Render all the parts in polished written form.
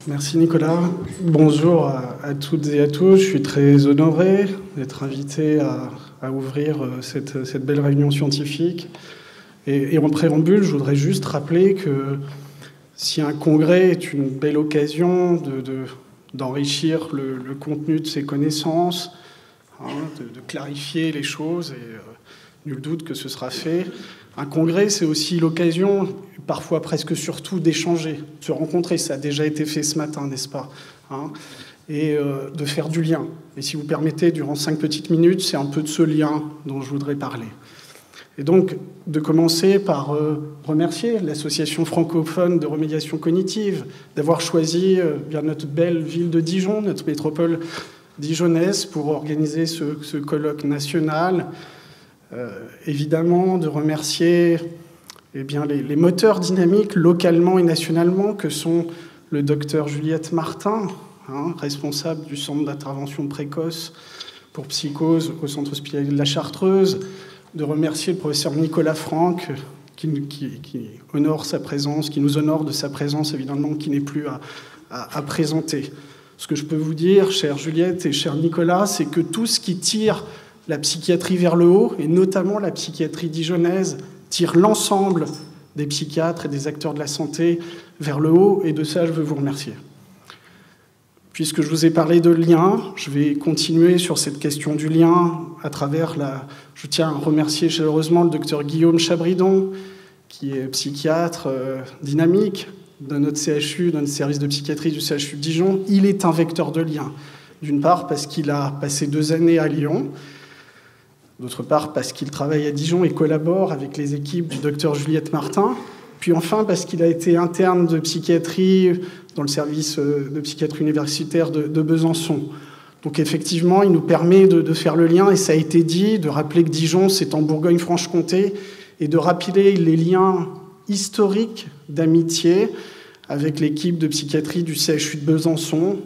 Merci Nicolas. Bonjour à toutes et à tous. Je suis très honoré d'être invité à ouvrir cette belle réunion scientifique. Et en préambule, je voudrais juste rappeler que si un congrès est une belle occasion d'enrichir le contenu de ses connaissances, de clarifier les choses, et nul doute que ce sera fait, un congrès, c'est aussi l'occasion, parfois presque surtout, d'échanger, de se rencontrer. Ça a déjà été fait ce matin, n'est-ce pas, et de faire du lien. Et si vous permettez, durant 5 petites minutes, c'est un peu de ce lien dont je voudrais parler. Et donc, de commencer par remercier l'Association francophone de remédiation cognitive d'avoir choisi bien notre belle ville de Dijon, notre métropole dijonnaise, pour organiser ce colloque national. Évidemment, de remercier les moteurs dynamiques localement et nationalement que sont le docteur Juliette Martin, responsable du centre d'intervention précoce pour psychose au centre hospitalier de la Chartreuse, de remercier le professeur Nicolas Franck qui honore sa présence, qui nous honore de sa présence, évidemment, qui n'est plus à présenter. Ce que je peux vous dire, chère Juliette et cher Nicolas, c'est que tout ce qui tire la psychiatrie vers le haut, et notamment la psychiatrie dijonnaise, tire l'ensemble des psychiatres et des acteurs de la santé vers le haut, et de ça, je veux vous remercier. Puisque je vous ai parlé de lien, je vais continuer sur cette question du lien à travers Je tiens à remercier chaleureusement le docteur Guillaume Chabridon, qui est psychiatre dynamique de notre CHU, de notre service de psychiatrie du CHU de Dijon. Il est un vecteur de lien. D'une part, parce qu'il a passé 2 années à Lyon. D'autre part, parce qu'il travaille à Dijon et collabore avec les équipes du docteur Juliette Martin. Puis enfin, parce qu'il a été interne de psychiatrie dans le service de psychiatrie universitaire de Besançon. Donc effectivement, il nous permet de faire le lien, et ça a été dit, de rappeler que Dijon, c'est en Bourgogne-Franche-Comté, et de rappeler les liens historiques d'amitié avec l'équipe de psychiatrie du CHU de Besançon,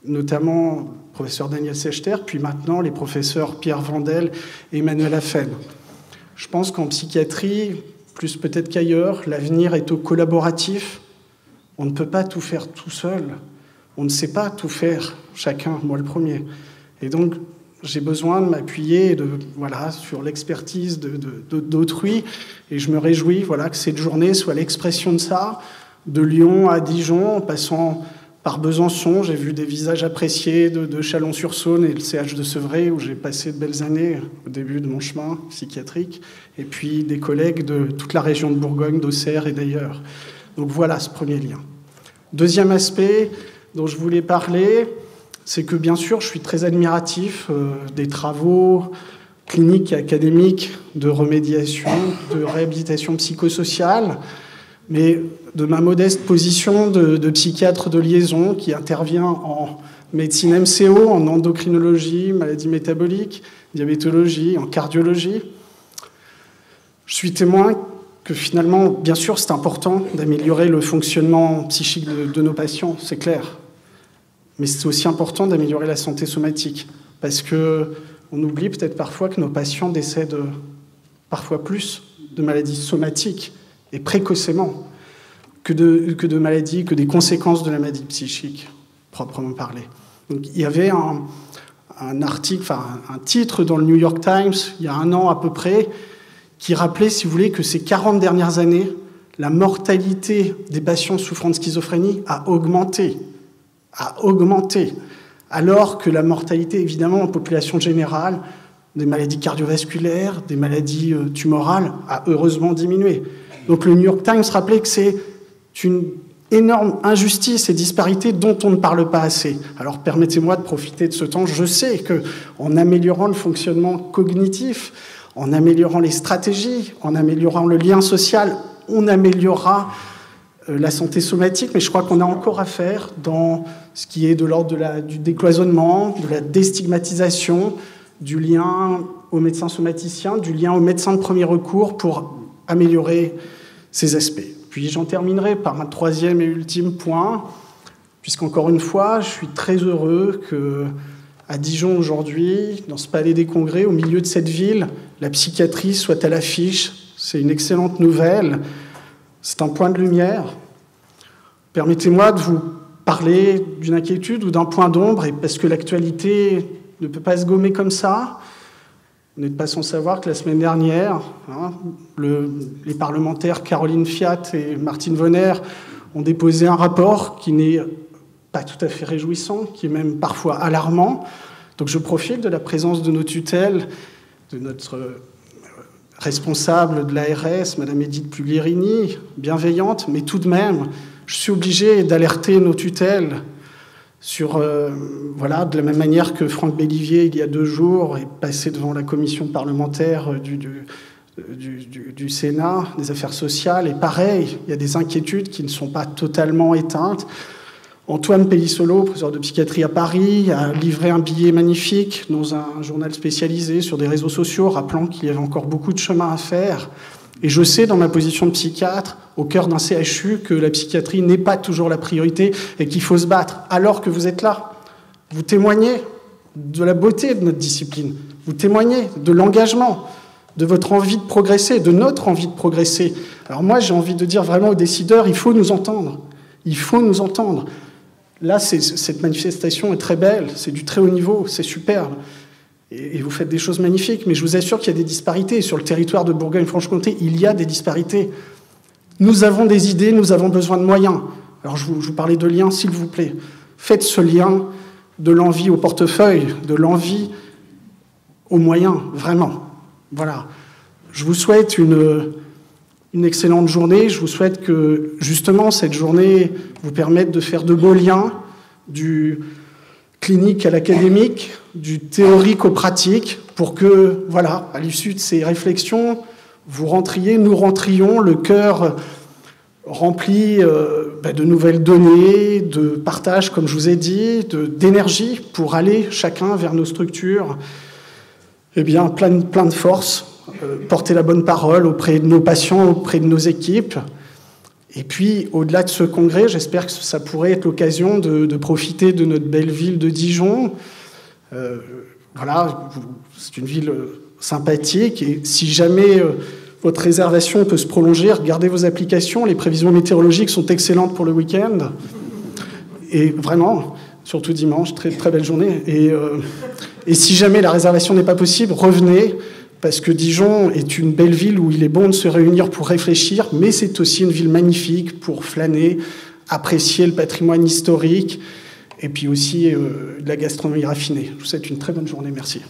notamment le professeur Daniel Sechter, puis maintenant les professeurs Pierre Vandel et Emmanuel Affen. Je pense qu'en psychiatrie, plus peut-être qu'ailleurs, l'avenir est au collaboratif. On ne peut pas tout faire tout seul. On ne sait pas tout faire, chacun, moi le premier. Et donc, j'ai besoin de m'appuyer sur l'expertise d'autrui. Et je me réjouis que cette journée soit l'expression de ça, de Lyon à Dijon, en passant par Besançon. J'ai vu des visages appréciés de Chalon-sur-Saône et le CH de Sevray, où j'ai passé de belles années au début de mon chemin psychiatrique, et puis des collègues de toute la région de Bourgogne, d'Auxerre et d'ailleurs. Donc voilà ce premier lien. Deuxième aspect dont je voulais parler, c'est que bien sûr, je suis très admiratif des travaux cliniques et académiques de remédiation, de réhabilitation psychosociale, mais de ma modeste position de psychiatre de liaison qui intervient en médecine MCO, en endocrinologie, maladies métaboliques, diabétologie, en cardiologie, je suis témoin que finalement, bien sûr, c'est important d'améliorer le fonctionnement psychique de nos patients, c'est clair. Mais c'est aussi important d'améliorer la santé somatique, parce qu'on oublie peut-être parfois que nos patients décèdent parfois plus de maladies somatiques, et précocement, que de maladies, que des conséquences de la maladie psychique, proprement parlé. Donc, il y avait un article, un titre dans le New York Times, il y a 1 an à peu près, qui rappelait, si vous voulez, que ces 40 dernières années, la mortalité des patients souffrant de schizophrénie a augmenté, alors que la mortalité, évidemment, en population générale, des maladies cardiovasculaires, des maladies tumorales, a heureusement diminué. Donc le New York Times rappelait que c'est une énorme injustice et disparité dont on ne parle pas assez. Alors permettez-moi de profiter de ce temps. Je sais qu'en améliorant le fonctionnement cognitif, en améliorant les stratégies, en améliorant le lien social, on améliorera la santé somatique, mais je crois qu'on a encore à faire dans ce qui est de l'ordre du décloisonnement, de la déstigmatisation, du lien aux médecins somaticiens, du lien aux médecins de premier recours pour améliorer ces aspects. Puis j'en terminerai par un 3e et ultime point, puisqu'encore une fois, je suis très heureux qu'à Dijon aujourd'hui, dans ce palais des congrès, au milieu de cette ville, la psychiatrie soit à l'affiche. C'est une excellente nouvelle. C'est un point de lumière. Permettez-moi de vous parler d'une inquiétude ou d'un point d'ombre, et parce que l'actualité ne peut pas se gommer comme ça. Vous n'êtes pas sans savoir que la semaine dernière, les parlementaires Caroline Fiat et Martine Vonner ont déposé un rapport qui n'est pas tout à fait réjouissant, qui est même parfois alarmant. Donc je profite de la présence de nos tutelles, de notre responsable de l'ARS, Madame Edith Puglierini, bienveillante, mais tout de même, je suis obligé d'alerter nos tutelles sur, de la même manière que Franck Bellivier, il y a 2 jours, est passé devant la commission parlementaire du Sénat, des affaires sociales, et pareil, il y a des inquiétudes qui ne sont pas totalement éteintes. Antoine Pellissolo, professeur de psychiatrie à Paris, a livré un billet magnifique dans un journal spécialisé sur des réseaux sociaux, rappelant qu'il y avait encore beaucoup de chemin à faire. Et je sais, dans ma position de psychiatre, au cœur d'un CHU, que la psychiatrie n'est pas toujours la priorité et qu'il faut se battre. Alors que vous êtes là, vous témoignez de la beauté de notre discipline, vous témoignez de l'engagement, de votre envie de progresser, de notre envie de progresser. Alors moi, j'ai envie de dire vraiment aux décideurs, il faut nous entendre. Il faut nous entendre. Là, cette manifestation est très belle, c'est du très haut niveau, c'est superbe. Et vous faites des choses magnifiques, mais je vous assure qu'il y a des disparités. Sur le territoire de Bourgogne-Franche-Comté, il y a des disparités. Nous avons des idées, nous avons besoin de moyens. Alors je vous parlais de lien, s'il vous plaît. Faites ce lien de l'envie au portefeuille, de l'envie aux moyens, vraiment. Voilà. Je vous souhaite une excellente journée. Je vous souhaite que, justement, cette journée vous permette de faire de beaux liens, du clinique à l'académique, du théorique au pratique, pour que, voilà, à l'issue de ces réflexions, vous rentriez, nous rentrions, le cœur rempli de nouvelles données, de partage, comme je vous ai dit, d'énergie pour aller chacun vers nos structures, plein de force, porter la bonne parole auprès de nos patients, auprès de nos équipes. Et puis, au-delà de ce congrès, j'espère que ça pourrait être l'occasion de profiter de notre belle ville de Dijon. C'est une ville sympathique. Et si jamais votre réservation peut se prolonger, regardez vos applications. Les prévisions météorologiques sont excellentes pour le week-end. Et vraiment, surtout dimanche, très, très belle journée. Et si jamais la réservation n'est pas possible, revenez. Parce que Dijon est une belle ville où il est bon de se réunir pour réfléchir, mais c'est aussi une ville magnifique pour flâner, apprécier le patrimoine historique, et puis aussi de la gastronomie raffinée. Je vous souhaite une très bonne journée. Merci.